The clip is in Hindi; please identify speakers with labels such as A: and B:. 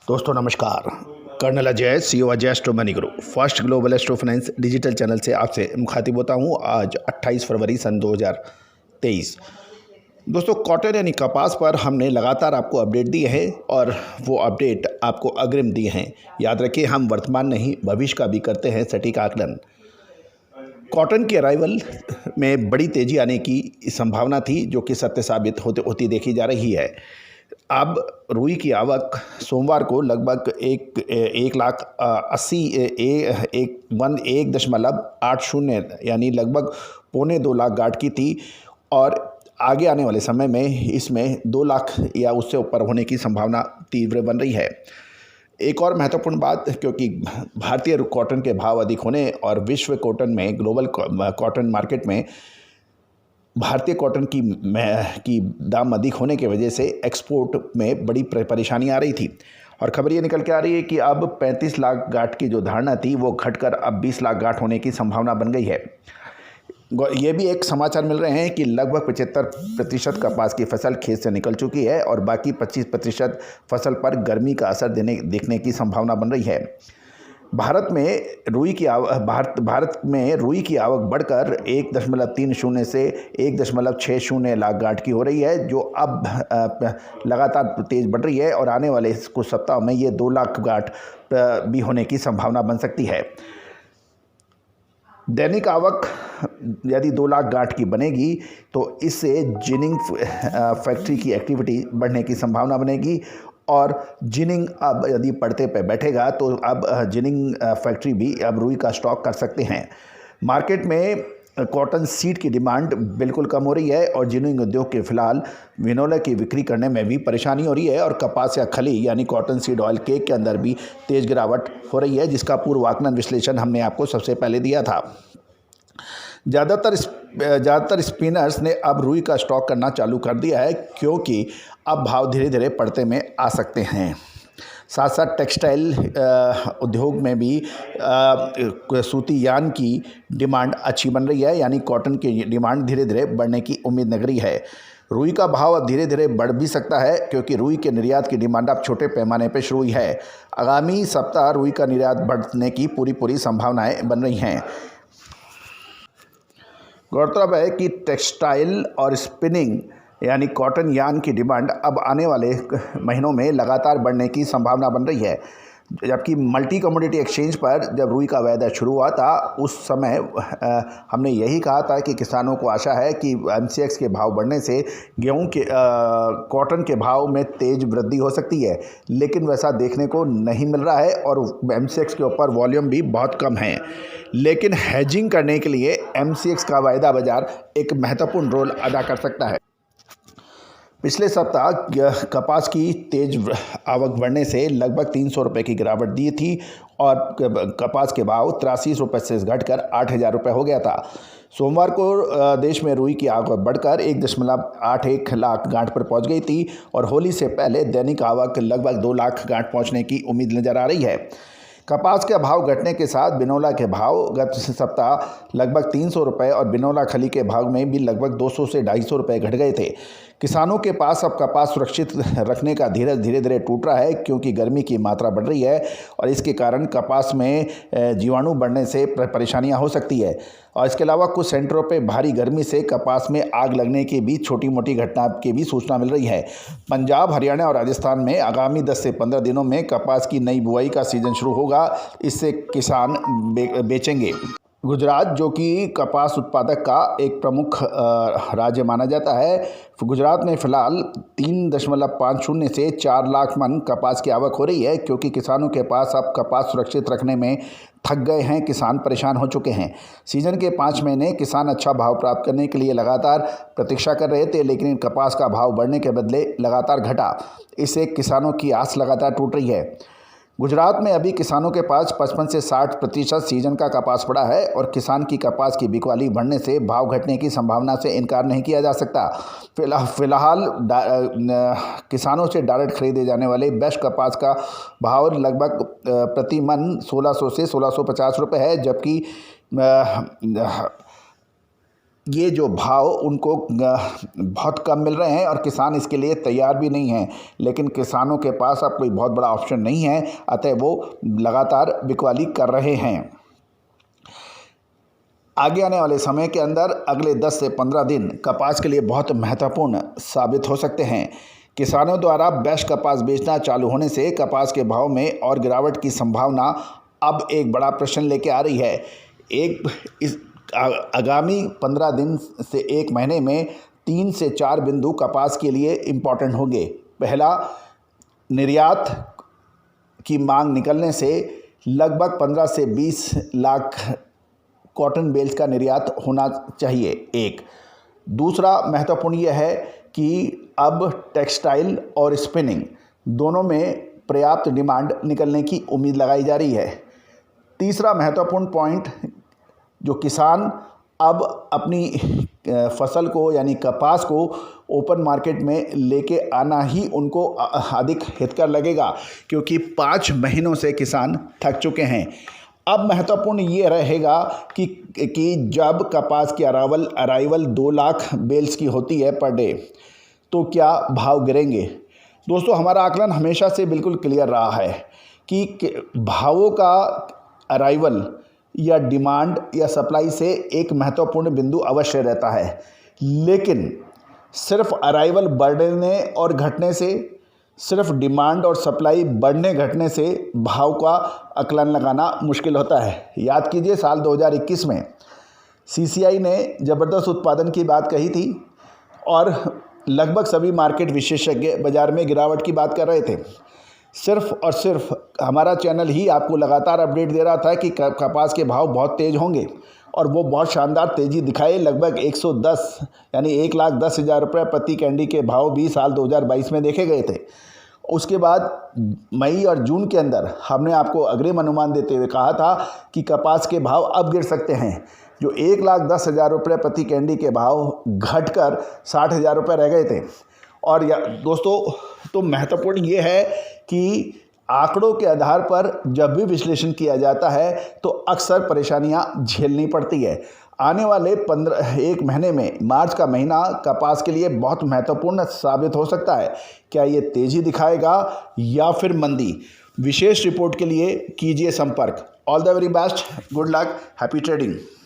A: दोस्तों नमस्कार। Colonel Ajay, CEO Ajay astro money group first global astro finance digital channel से आपसे मुखातिब होता हूं। आज 28 फरवरी सन 2023। दोस्तों, कॉटन यानी कपास पर हमने लगातार आपको अपडेट दिए हैं और वो अपडेट आपको अग्रिम दिए हैं। याद रखिए, हम वर्तमान नहीं भविष्य का भी करते हैं सटीक आकलन। कॉटन के अराइवल में बड़ी तेज़ी आने की संभावना थी, जो कि सत्य साबित होती देखी जा रही है। अब रुई की आवक सोमवार को लगभग 1,80,1.80 यानी लगभग 1.25 लाख गांठ की थी और आगे आने वाले समय में इसमें 2 लाख या उससे ऊपर होने की संभावना तीव्र बन रही है। एक और महत्वपूर्ण बात, क्योंकि भारतीय कॉटन के भाव अधिक होने और विश्व कॉटन में ग्लोबल कॉटन मार्केट में भारतीय कॉटन की दाम अधिक होने की वजह से एक्सपोर्ट में बड़ी परेशानी आ रही थी और खबर ये निकल के आ रही है कि अब 35 लाख गांठ की जो धारणा थी वो घटकर अब 20 लाख गांठ होने की संभावना बन गई है। ये भी एक समाचार मिल रहे हैं कि लगभग 75% कपास की फसल खेत से निकल चुकी है और बाकी 25% फसल पर गर्मी का असर देखने की संभावना बन रही है। भारत में रुई की आवक बढ़कर 1.30 से 1.60 लाख गांठ की हो रही है, जो अब लगातार तेज बढ़ रही है और आने वाले कुछ सप्ताह में ये 2 लाख गांठ भी होने की संभावना बन सकती है। दैनिक आवक यदि 2 लाख गांठ की बनेगी तो इससे जिनिंग फैक्ट्री की एक्टिविटी बढ़ने की संभावना बनेगी और जिनिंग अब यदि पड़ते पे बैठेगा तो अब जिनिंग फैक्ट्री भी अब रुई का स्टॉक कर सकते हैं। मार्केट में कॉटन सीड की डिमांड बिल्कुल कम हो रही है और जिनिंग उद्योग के फिलहाल विनोला की बिक्री करने में भी परेशानी हो रही है और कपास या खली यानी कॉटन सीड ऑयल केक के अंदर भी तेज़ गिरावट हो रही है, जिसका पूर्वाकलन विश्लेषण हमने आपको सबसे पहले दिया था। ज़्यादातर स्पिनर्स ने अब रुई का स्टॉक करना चालू कर दिया है, क्योंकि अब भाव धीरे धीरे पड़ते में आ सकते हैं। साथ साथ टेक्सटाइल उद्योग में भी सूती यान की डिमांड अच्छी बन रही है, यानी कॉटन की डिमांड धीरे धीरे बढ़ने की उम्मीद लग रही है। रुई का भाव अब धीरे धीरे बढ़ भी सकता है, क्योंकि रुई के निर्यात की डिमांड अब छोटे पैमाने पर शुरू हुई है। आगामी सप्ताह रुई का निर्यात बढ़ने की पूरी संभावनाएं बन रही हैं। गौरतलब है कि टेक्सटाइल और स्पिनिंग यानी कॉटन यान की डिमांड अब आने वाले महीनों में लगातार बढ़ने की संभावना बन रही है। जबकि मल्टी कमोडिटी एक्सचेंज पर जब रुई का वायदा शुरू हुआ था, उस समय हमने यही कहा था कि किसानों को आशा है कि एमसीएक्स के भाव बढ़ने से गेहूं के कॉटन के भाव में तेज़ वृद्धि हो सकती है, लेकिन वैसा देखने को नहीं मिल रहा है और एमसीएक्स के ऊपर वॉल्यूम भी बहुत कम है। लेकिन हेजिंग करने के लिए एमसीएक्स का वायदा बाजार एक महत्वपूर्ण रोल अदा कर सकता है। पिछले सप्ताह कपास की तेज आवक बढ़ने से लगभग 300 रुपये की गिरावट दी थी और कपास के भाव 83 रुपये से घटकर 8,000 रुपये हो गया था। सोमवार को देश में रुई की आवक बढ़कर 1.81 लाख गांठ पर पहुंच गई थी और होली से पहले दैनिक आवक लगभग 2 लाख गांठ पहुंचने की उम्मीद नजर आ रही है। कपास के भाव घटने के साथ बिनोला के भाव गत सप्ताह लगभग 300 रुपये और बिनोला खली के भाव में भी लगभग 200 से 250 रुपये घट गए थे। किसानों के पास अब कपास सुरक्षित रखने का धीरे धीरे टूट रहा है, क्योंकि गर्मी की मात्रा बढ़ रही है और इसके कारण कपास में जीवाणु बढ़ने से परेशानियां हो सकती है। और इसके अलावा कुछ सेंटरों पे भारी गर्मी से कपास में आग लगने की भी छोटी मोटी घटना की भी सूचना मिल रही है। पंजाब, हरियाणा और राजस्थान में आगामी 10 से 15 दिनों में कपास की नई बुआई का सीजन शुरू होगा। इससे किसान बेचेंगे। गुजरात, जो कि कपास उत्पादक का एक प्रमुख राज्य माना जाता है, गुजरात में फिलहाल 3.50 से 4 लाख मन कपास की आवक हो रही है, क्योंकि किसानों के पास अब कपास सुरक्षित रखने में थक गए हैं। किसान परेशान हो चुके हैं। सीजन के 5 महीने किसान अच्छा भाव प्राप्त करने के लिए लगातार प्रतीक्षा कर रहे थे, लेकिन कपास का भाव बढ़ने के बदले लगातार घटा। इससे किसानों की आस लगातार टूट रही है। गुजरात में अभी किसानों के पास 55 से 60% सीजन का कपास पड़ा है और किसान की कपास की बिकवाली बढ़ने से भाव घटने की संभावना से इनकार नहीं किया जा सकता। फिलहाल किसानों से डायरेक्ट खरीदे जाने वाले बेस्ट कपास का भाव लगभग प्रति मन 1600 से 1650 रुपये है, जबकि ये जो भाव उनको बहुत कम मिल रहे हैं और किसान इसके लिए तैयार भी नहीं हैं। लेकिन किसानों के पास अब कोई बहुत बड़ा ऑप्शन नहीं है, अतः वो लगातार बिकवाली कर रहे हैं। आगे आने वाले समय के अंदर अगले 10 से 15 दिन कपास के लिए बहुत महत्वपूर्ण साबित हो सकते हैं। किसानों द्वारा बेस्ट कपास बेचना चालू होने से कपास के भाव में और गिरावट की संभावना अब एक बड़ा प्रश्न लेके आ रही है। इस आगामी 15 दिन से 1 महीने में 3 से 4 बिंदु कपास के लिए इम्पॉर्टेंट होंगे। पहला, निर्यात की मांग निकलने से लगभग 15 से 20 लाख कॉटन बेल्स का निर्यात होना चाहिए। एक दूसरा महत्वपूर्ण यह है कि अब टेक्सटाइल और स्पिनिंग दोनों में पर्याप्त डिमांड निकलने की उम्मीद लगाई जा रही है। तीसरा महत्वपूर्ण पॉइंट, जो किसान अब अपनी फसल को यानी कपास को ओपन मार्केट में लेके आना ही उनको अधिक हितकर लगेगा, क्योंकि 5 महीनों से किसान थक चुके हैं। अब महत्वपूर्ण ये रहेगा कि जब कपास की अराइवल 2 लाख बेल्स की होती है पर डे, तो क्या भाव गिरेंगे। दोस्तों, हमारा आकलन हमेशा से बिल्कुल क्लियर रहा है कि भावों का अराइवल या डिमांड या सप्लाई से एक महत्वपूर्ण बिंदु अवश्य रहता है, लेकिन सिर्फ अराइवल बढ़ने और घटने से, सिर्फ डिमांड और सप्लाई बढ़ने घटने से भाव का आकलन लगाना मुश्किल होता है। याद कीजिए, साल 2021 में सीसीआई ने ज़बरदस्त उत्पादन की बात कही थी और लगभग सभी मार्केट विशेषज्ञ बाज़ार में गिरावट की बात कर रहे थे। सिर्फ और सिर्फ हमारा चैनल ही आपको लगातार अपडेट दे रहा था कि कपास के भाव बहुत तेज़ होंगे, और वो बहुत शानदार तेज़ी दिखाए। लगभग 110 यानी 1,10,000 रुपये प्रति कैंडी के भाव भी साल 2022 में देखे गए थे। उसके बाद मई और जून के अंदर हमने आपको अग्रिम अनुमान देते हुए कहा था कि कपास के भाव अब गिर सकते हैं। जो 1,10,000 रुपये प्रति कैंडी के भाव घटकर 60,000 रुपये रह गए थे। और दोस्तों, तो महत्वपूर्ण ये है कि आंकड़ों के आधार पर जब भी विश्लेषण किया जाता है तो अक्सर परेशानियां झेलनी पड़ती है। आने वाले 1 महीने में मार्च का महीना कपास के लिए बहुत महत्वपूर्ण साबित हो सकता है। क्या ये तेज़ी दिखाएगा या फिर मंदी? विशेष रिपोर्ट के लिए कीजिए संपर्क। All the very best, good luck, happy trading.